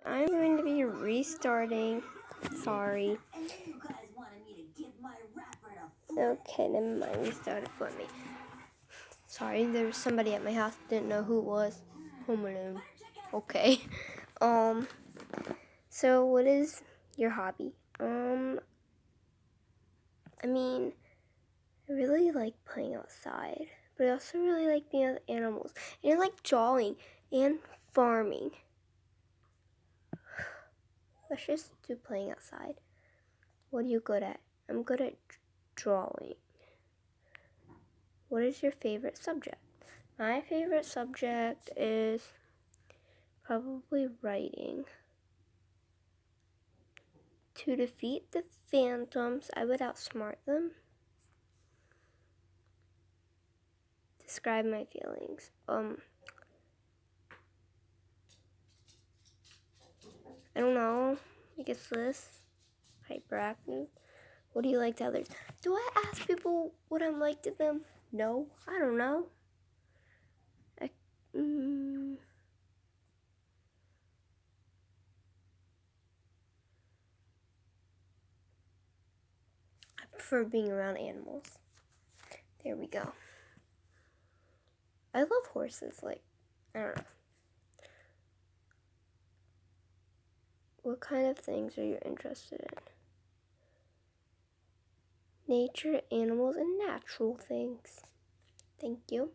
I'm going to be restarting. Sorry. Okay, never mind. Restart it for me. Sorry, there was somebody at my house. Didn't know who it was. Home alone. Okay. So what is your hobby? I mean, I really like playing outside, but I also really like being with animals. And I like drawing and farming. Let's just do playing outside. What are you good at? I'm good at drawing. What is your favorite subject? My favorite subject is probably writing. To defeat the phantoms, I would outsmart them. Describe my feelings. I don't know. I guess this. Hyperactive. What do you like to others? Do I ask people what I'm like to them? No, I don't know. I prefer being around animals. There we go. I love horses. Like, I don't know. What kind of things are you interested in? Nature, animals, and natural things. Thank you.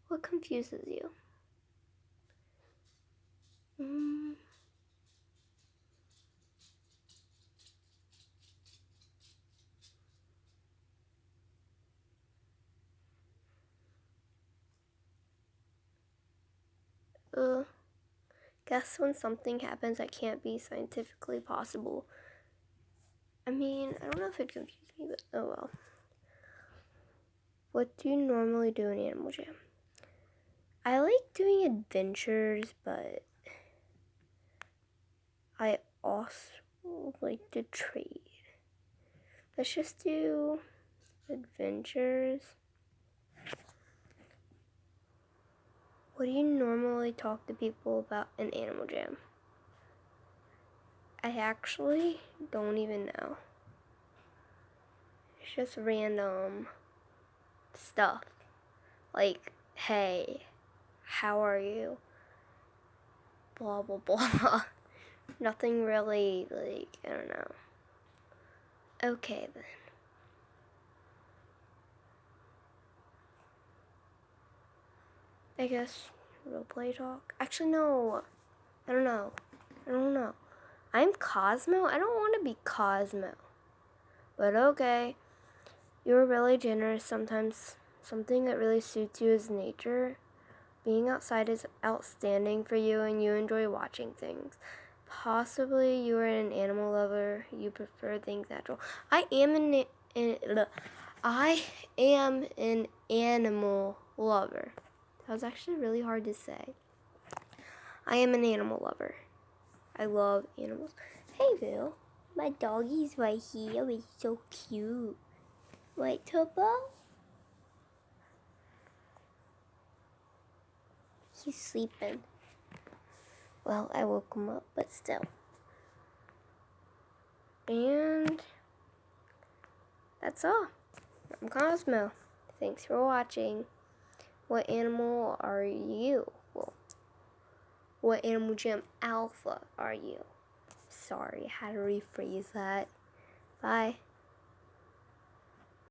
What confuses you? Guess when something happens that can't be scientifically possible. I mean, I don't know if it confused me, but oh well. What do you normally do in Animal Jam? I like doing adventures, but I also like to trade. Let's just do adventures. What do you normally talk to people about in Animal Jam? I actually don't even know. It's just random stuff. Like, hey, how are you? Blah, blah, blah. Nothing really, like, I don't know. Okay, then. I guess roleplay talk. Actually, no. I don't know. I'm Cosmo? I don't want to be Cosmo. But okay. You're really generous sometimes. Something that really suits you is nature. Being outside is outstanding for you and you enjoy watching things. Possibly you are an animal lover. You prefer things natural. I am an animal lover. That was actually really hard to say. I am an animal lover. I love animals. Hey, Bill. My doggy's right here. He's so cute. Right, Turbo? He's sleeping. Well, I woke him up, but still. And that's all. I'm Cosmo. Thanks for watching. What animal are you? Well, what Animal Jam Alpha are you? Sorry, I had to rephrase that. Bye.